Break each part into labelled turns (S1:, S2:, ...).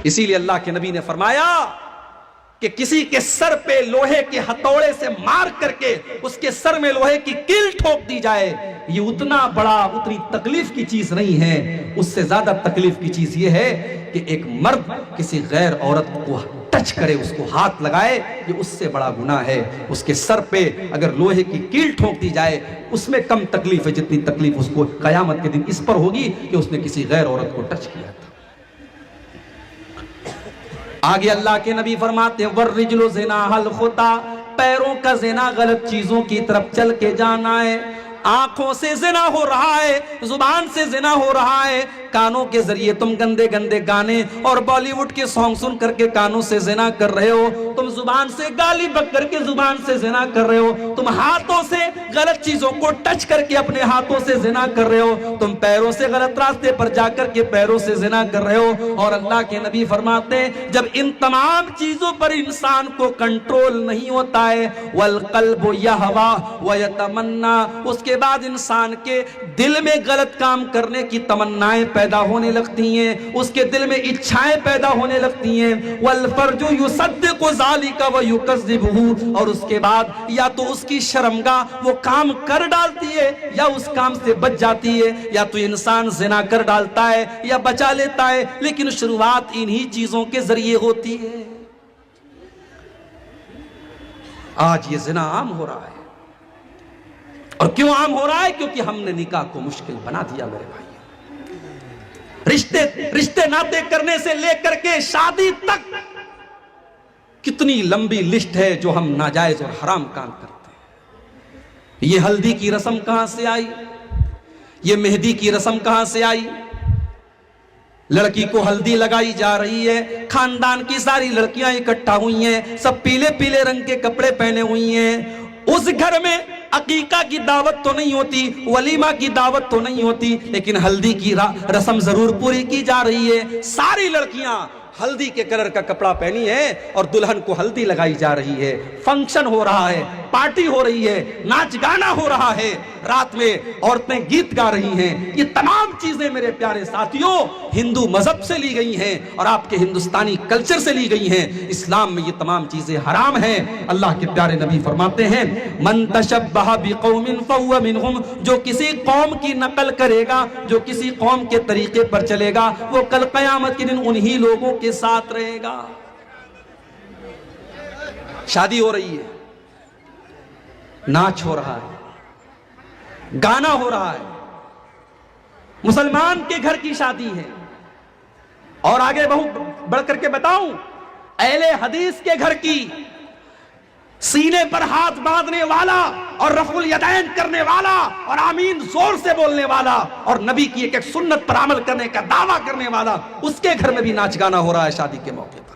S1: اسی لیے اللہ کے نبی نے فرمایا کہ کسی کے سر پہ لوہے کے ہتھوڑے سے مار کر کے اس کے سر میں لوہے کی کیل ٹھوک دی جائے، یہ اتنی تکلیف کی چیز نہیں ہے۔ اس سے زیادہ تکلیف کی چیز یہ ہے کہ ایک مرد کسی غیر عورت کو ٹچ کرے، اس کو ہاتھ لگائے، یہ اس سے بڑا گناہ ہے۔ اس کے سر پہ اگر لوہے کی کیل ٹھوک دی جائے، اس میں کم تکلیف ہے جتنی تکلیف اس کو قیامت کے دن اس پر ہوگی کہ اس نے کسی غیر عورت کو ٹچ کیا تھا۔ آگے اللہ کے نبی فرماتے ہیں وَالرِّجْلُ زِنَاهَا الْخُطَا، پیروں کا زنا غلط چیزوں کی طرف چل کے جانا ہے۔ آنکھوں سے زنا ہو رہا ہے، زبان سے زنا ہو رہا ہے، کانوں کے ذریعے تم گندے گندے گانے اور بالی ووڈ کے سانگ سن کر کے کانوں سے زنا کر رہے ہو، تم زبان سے گالی بک کر کے زبان سے زنا کر رہے ہو، تم ہاتھوں سے غلط چیزوں کو ٹچ کر کے اپنے ہاتھوں سے زنا کر رہے ہو، تم پیروں سے غلط راستے پر جا کر کے پیروں سے زنا کر رہے ہو۔ اور اللہ کے نبی فرماتے ہیں جب ان تمام چیزوں پر انسان کو کنٹرول نہیں ہوتا ہے، والقلب یہوا ویتمنا، اس کے بعد انسان کے دل میں غلط کام کرنے کی تمنائیں پیدا ہونے لگتی ہیں، اس کے دل میں اچھائیں پیدا ہونے لگتی ہیں، والفرج یصدق ذلک ویکذبہ، اور اس کے بعد یا تو اس کی شرمگاہ وہ کام کر ڈالتی ہے یا اس کام سے بچ جاتی ہے، یا تو انسان زنا کر ڈالتا ہے یا بچا لیتا ہے، لیکن شروعات انہی چیزوں کے ذریعے ہوتی ہے۔ آج یہ زنا عام ہو رہا ہے، اور کیوں عام ہو رہا ہے؟ کیونکہ ہم نے نکاح کو مشکل بنا دیا میرے بھائی۔ رشتے ناطے کرنے سے لے کر کے شادی تک کتنی لمبی لسٹ ہے جو ہم ناجائز اور حرام کام کرتے ہیں۔ یہ ہلدی کی رسم کہاں سے آئی؟ یہ مہندی کی رسم کہاں سے آئی؟ لڑکی کو ہلدی لگائی جا رہی ہے، خاندان کی ساری لڑکیاں اکٹھا ہوئی ہیں، سب پیلے پیلے رنگ کے کپڑے پہنے ہوئی ہیں۔ اس گھر میں عقیقہ کی دعوت تو نہیں ہوتی، ولیمہ کی دعوت تو نہیں ہوتی، لیکن ہلدی کی رسم ضرور پوری کی جا رہی ہے۔ ساری لڑکیاں ہلدی کے کلر کا کپڑا پہنی ہے اور دلہن کو ہلدی لگائی جا رہی ہے، فنکشن ہو رہا ہے، پارٹی ہو رہی ہے، ناچ گانا ہو رہا ہے، رات میں عورتیں گیت گا رہی ہیں۔ یہ تمام چیزیں میرے پیارے ساتھیوں ہندو مذہب سے لی گئی ہیں اور آپ کے ہندوستانی کلچر سے لی گئی ہیں۔ اسلام میں یہ تمام چیزیں حرام ہیں۔ اللہ کے پیارے نبی فرماتے ہیں من تشبہ بقوم فہو منہم، جو کسی قوم کی نقل کرے گا، جو کسی قوم کے طریقے پر چلے گا، وہ کل قیامت کے دن انہی لوگوں کے ساتھ رہے گا۔ شادی ہو رہی ہے، ناچ ہو رہا ہے، گانا ہو رہا ہے، مسلمان کے گھر کی شادی ہے، اور آگے بہت بڑھ کر کے بتاؤں اہل حدیث کے گھر کی، سینے پر ہاتھ باندھنے والا اور رفع الیدین کرنے والا اور آمین زور سے بولنے والا اور نبی کی ایک ایک سنت پر عمل کرنے کا دعویٰ کرنے والا، اس کے گھر میں بھی ناچ گانا ہو رہا ہے شادی کے موقع پر۔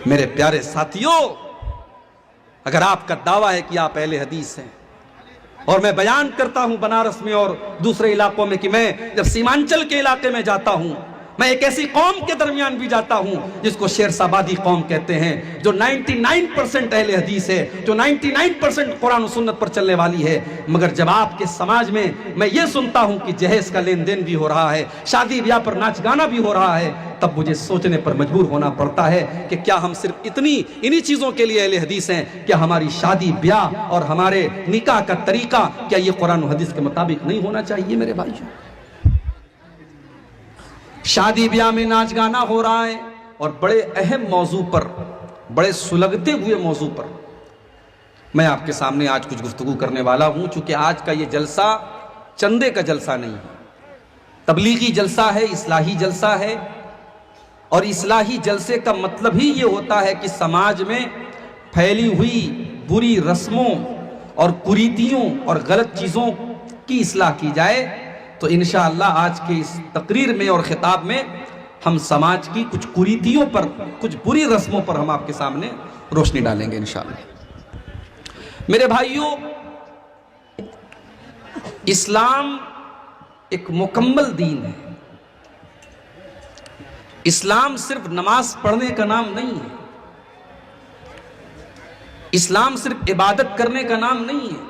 S1: میرے پیارے ساتھیوں، اگر آپ کا دعویٰ ہے کہ آپ اہل حدیث ہیں، اور میں بیان کرتا ہوں بنارس میں اور دوسرے علاقوں میں کہ میں جب سیمانچل کے علاقے میں جاتا ہوں، میں ایک ایسی قوم کے درمیان بھی جاتا ہوں جس کو شیر سابادی قوم کہتے ہیں، جو 99% اہل حدیث ہے، جو 99% قرآن و سنت پر چلنے والی ہے، مگر جب آپ کے سماج میں میں یہ سنتا ہوں کہ جہیز کا لین دین بھی ہو رہا ہے، شادی بیاہ پر ناچ گانا بھی ہو رہا ہے، تب مجھے سوچنے پر مجبور ہونا پڑتا ہے کہ کیا ہم صرف انہی چیزوں کے لیے اہل حدیث ہیں؟ کیا ہماری شادی بیاہ اور ہمارے نکاح کا طریقہ کیا یہ قرآن و حدیث کے مطابق نہیں ہونا چاہیے؟ میرے بھائیوں، شادی بیاہ میں ناچ گانا ہو رہا ہے، اور بڑے اہم موضوع پر، بڑے سلگتے ہوئے موضوع پر میں آپ کے سامنے آج کچھ گفتگو کرنے والا ہوں۔ چونکہ آج کا یہ جلسہ چندے کا جلسہ نہیں ہے، تبلیغی جلسہ ہے، اصلاحی جلسہ ہے، اور اصلاحی جلسے کا مطلب ہی یہ ہوتا ہے کہ سماج میں پھیلی ہوئی بری رسموں اور کریتیوں اور غلط چیزوں کی اصلاح کی جائے۔ تو انشاءاللہ آج کے اس تقریر میں اور خطاب میں ہم سماج کی کچھ کریتیوں پر، کچھ بری رسموں پر ہم آپ کے سامنے روشنی ڈالیں گے انشاءاللہ۔ میرے بھائیوں، اسلام ایک مکمل دین ہے۔ اسلام صرف نماز پڑھنے کا نام نہیں ہے، اسلام صرف عبادت کرنے کا نام نہیں ہے،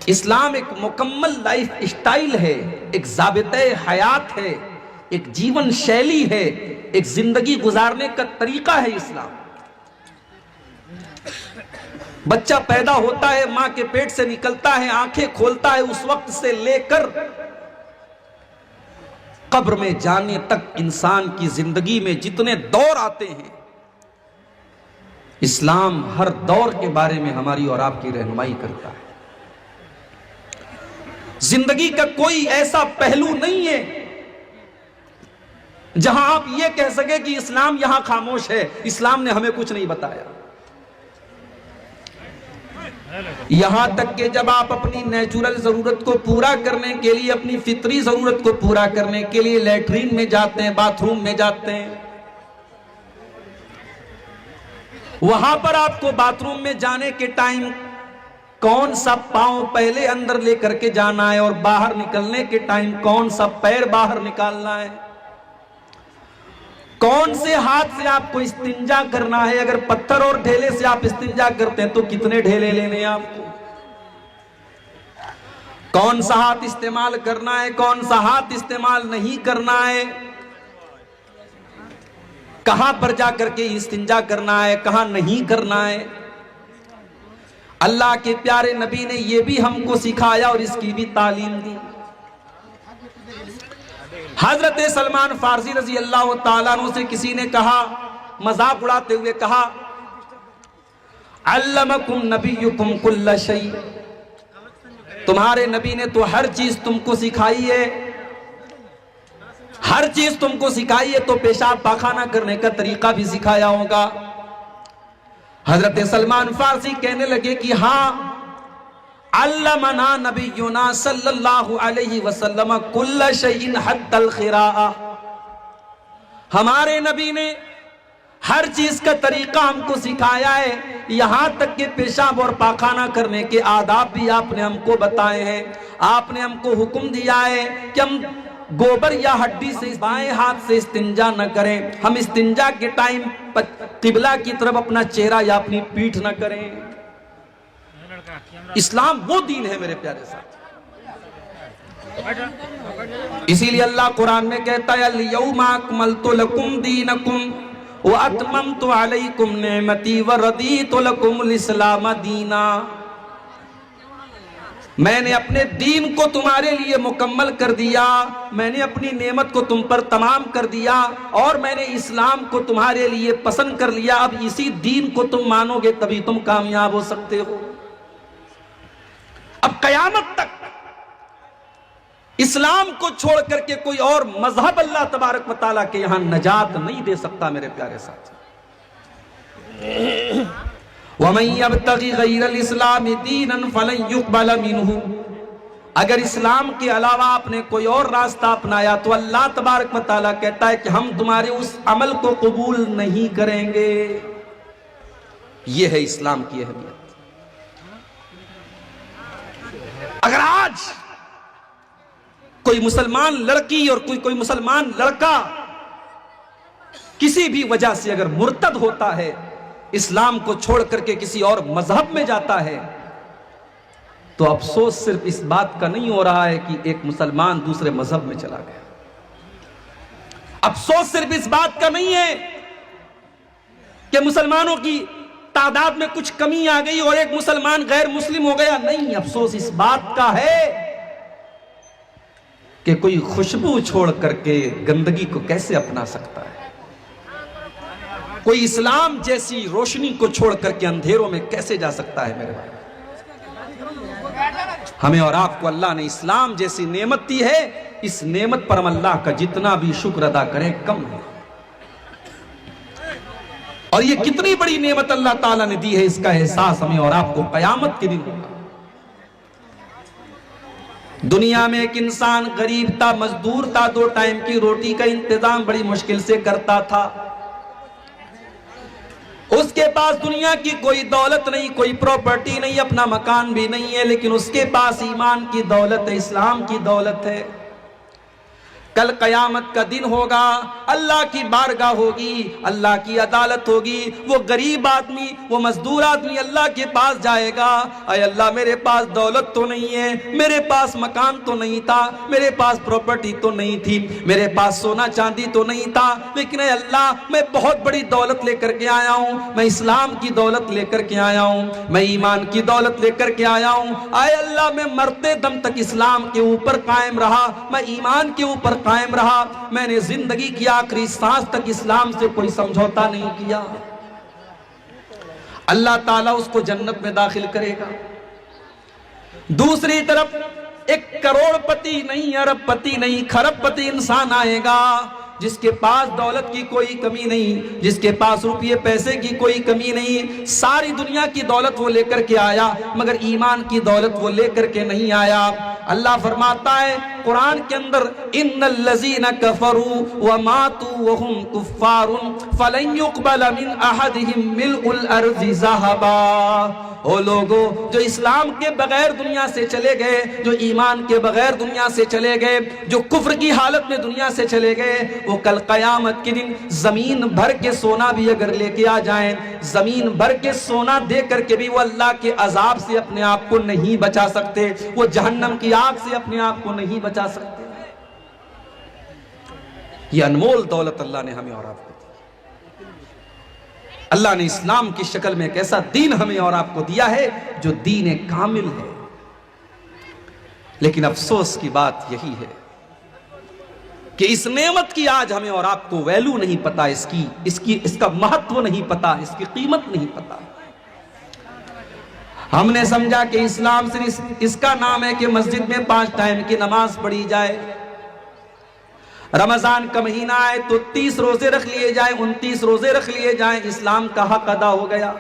S1: اسلام ایک مکمل لائف اسٹائل ہے، ایک ضابطۂ حیات ہے، ایک جیون شیلی ہے، ایک زندگی گزارنے کا طریقہ ہے اسلام۔ بچہ پیدا ہوتا ہے، ماں کے پیٹ سے نکلتا ہے، آنکھیں کھولتا ہے، اس وقت سے لے کر قبر میں جانے تک انسان کی زندگی میں جتنے دور آتے ہیں، اسلام ہر دور کے بارے میں ہماری اور آپ کی رہنمائی کرتا ہے۔ زندگی کا کوئی ایسا پہلو نہیں ہے جہاں آپ یہ کہہ سکے کہ اسلام یہاں خاموش ہے، اسلام نے ہمیں کچھ نہیں بتایا۔ یہاں تک کہ جب آپ اپنی نیچرل ضرورت کو پورا کرنے کے لیے، اپنی فطری ضرورت کو پورا کرنے کے لیے لیٹرین میں جاتے ہیں، باتھ روم میں جاتے ہیں، وہاں پر آپ کو باتھ روم میں جانے کے ٹائم کون سا پاؤں پہلے اندر لے کر کے جانا ہے اور باہر نکلنے کے ٹائم کون سا پیر باہر نکالنا ہے، کون سے ہاتھ سے آپ کو استنجا کرنا ہے، اگر پتھر اور ڈھیلے سے آپ استنجا کرتے ہیں تو کتنے ڈھیلے لینے ہیں آپ کو، کون سا ہاتھ استعمال کرنا ہے، کون سا ہاتھ استعمال نہیں کرنا ہے، کہاں پر جا کر کے استنجا کرنا ہے، کہاں نہیں کرنا ہے۔ اللہ کے پیارے نبی نے یہ بھی ہم کو سکھایا اور اس کی بھی تعلیم دی۔ حضرت سلمان فارسی رضی اللہ تعالیٰ عنہ سے کسی نے کہا، مذاق اڑاتے ہوئے کہا، علمکم نبیکم کل شیء، تمہارے نبی نے تو ہر چیز تم کو سکھائی ہے، ہر چیز تم کو سکھائی ہے، تو پیشاب پاخانہ کرنے کا طریقہ بھی سکھایا ہوگا۔ حضرت سلمان فارسی کہنے لگے کہ ہاں، علمنا نبینا صلی اللہ علیہ وسلم کل شیء حتی الخراء، ہمارے نبی نے ہر چیز کا طریقہ ہم کو سکھایا ہے، یہاں تک کہ پیشاب اور پاخانہ کرنے کے آداب بھی آپ نے ہم کو بتائے ہیں۔ آپ نے ہم کو حکم دیا ہے کہ ہم گوبر یا ہڈی سے بائیں ہاتھ سے استنجا نہ کریں، ہم استنجا کے ٹائم قبلہ کی طرف اپنا چہرہ یا اپنی پیٹھ نہ کریں۔ اسلام وہ دین ہے میرے پیارے ساتھ، اسی لیے اللہ قرآن میں کہتا ہے اليوم اکملت لکم دینکم واتممت علیکم نعمتی ورضیت لکم الاسلام دینا، میں نے اپنے دین کو تمہارے لیے مکمل کر دیا، میں نے اپنی نعمت کو تم پر تمام کر دیا، اور میں نے اسلام کو تمہارے لیے پسند کر لیا۔ اب اسی دین کو تم مانو گے تبھی تم کامیاب ہو سکتے ہو۔ اب قیامت تک اسلام کو چھوڑ کر کے کوئی اور مذہب اللہ تبارک و تعالیٰ کے یہاں نجات نہیں دے سکتا میرے پیارے ساتھ۔ وَمَن يَبْتَغِ غَيْرَ الْإِسْلَامِ دِينًا فَلَن يُقْبَلَ مِنْهُ، اگر اسلام کے علاوہ آپ نے کوئی اور راستہ اپنایا تو اللہ تبارک و تعالیٰ کہتا ہے کہ ہم تمہارے اس عمل کو قبول نہیں کریں گے۔ یہ ہے اسلام کی اہمیت۔ اگر آج کوئی مسلمان لڑکی اور کوئی مسلمان لڑکا کسی بھی وجہ سے اگر مرتد ہوتا ہے، اسلام کو چھوڑ کر کے کسی اور مذہب میں جاتا ہے، تو افسوس صرف اس بات کا نہیں ہو رہا ہے کہ ایک مسلمان دوسرے مذہب میں چلا گیا، افسوس صرف اس بات کا نہیں ہے کہ مسلمانوں کی تعداد میں کچھ کمی آ گئی اور ایک مسلمان غیر مسلم ہو گیا، نہیں، افسوس اس بات کا ہے کہ کوئی خوشبو چھوڑ کر کے گندگی کو کیسے اپنا سکتا ہے، کوئی اسلام جیسی روشنی کو چھوڑ کر کے اندھیروں میں کیسے جا سکتا ہے میرے بھائی۔ ہمیں اور آپ کو اللہ نے اسلام جیسی نعمت دی ہے، اس نعمت پر ہم اللہ کا جتنا بھی شکر ادا کریں کم ہے، اور یہ کتنی بڑی نعمت اللہ تعالیٰ نے دی ہے اس کا احساس ہمیں اور آپ کو قیامت کے دن ہوگا۔ دنیا میں ایک انسان غریب تھا، مزدور تھا، 2 ٹائم کی روٹی کا انتظام بڑی مشکل سے کرتا تھا، اس کے پاس دنیا کی کوئی دولت نہیں، کوئی پراپرٹی نہیں، اپنا مکان بھی نہیں ہے، لیکن اس کے پاس ایمان کی دولت ہے، اسلام کی دولت ہے۔ کل قیامت کا دن ہوگا، اللہ کی بارگاہ ہوگی، اللہ کی عدالت ہوگی، وہ غریب آدمی، وہ مزدور آدمی اللہ کے پاس جائے گا، اے اللہ میرے پاس دولت تو نہیں ہے، میرے پاس مکان تو نہیں تھا، میرے پاس پراپرٹی تو نہیں تھی، میرے پاس سونا چاندی تو نہیں تھا، لیکن اے اللہ میں بہت بڑی دولت لے کر کے آیا ہوں، میں اسلام کی دولت لے کر کے آیا ہوں، میں ایمان کی دولت لے کر کے آیا ہوں، اے اللہ میں مرتے دم تک اسلام کے اوپر قائم رہا، میں ایمان کے اوپر قائم رہا، میں نے زندگی کی آخری سانس تک اسلام سے کوئی سمجھوتا نہیں کیا۔ اللہ تعالیٰ اس کو جنت میں داخل کرے گا۔ دوسری طرف ایک کروڑ پتی نہیں، ارب پتی نہیں، کھرب پتی انسان آئے گا، جس کے پاس دولت کی کوئی کمی نہیں، جس کے پاس روپیے پیسے کی کوئی کمی نہیں، ساری دنیا کی دولت وہ لے کر کے آیا، مگر ایمان کی دولت وہ لے کر کے نہیں آیا۔ اللہ فرماتا ہے قرآن کے اندر، ان الذین کفروا وماتوا وهم کفار فلن يقبل من احدهم ملء الارض ذهبا۔ وہ لوگوں جو اسلام کے بغیر دنیا سے چلے گئے، جو ایمان کے بغیر دنیا سے چلے گئے، جو کفر کی حالت میں دنیا سے چلے گئے، وہ کل قیامت کے دن زمین بھر کے سونا بھی اگر لے کے آ جائیں، زمین بھر کے سونا دے کر کے بھی وہ اللہ کے عذاب سے اپنے آپ کو نہیں بچا سکتے، وہ جہنم کی آگ سے اپنے آپ کو نہیں بچا سکتے۔ یہ انمول دولت اللہ نے ہمیں اور آپ کو دی۔ اللہ نے اسلام کی شکل میں ایک ایسا دین ہمیں اور آپ کو دیا ہے جو دین کامل ہے، لیکن افسوس کی بات یہی ہے کہ اس نعمت کی آج ہمیں اور آپ کو ویلیو نہیں پتا، اس کا مہتو نہیں پتا، اس کی قیمت نہیں پتا۔ ہم نے سمجھا کہ اسلام صرف اس کا نام ہے کہ مسجد میں 5 ٹائم کی نماز پڑھی جائے، رمضان کا مہینہ آئے تو 30 روزے رکھ لیے جائیں، 29 روزے رکھ لیے جائیں، اسلام کا حق ادا ہو گیا۔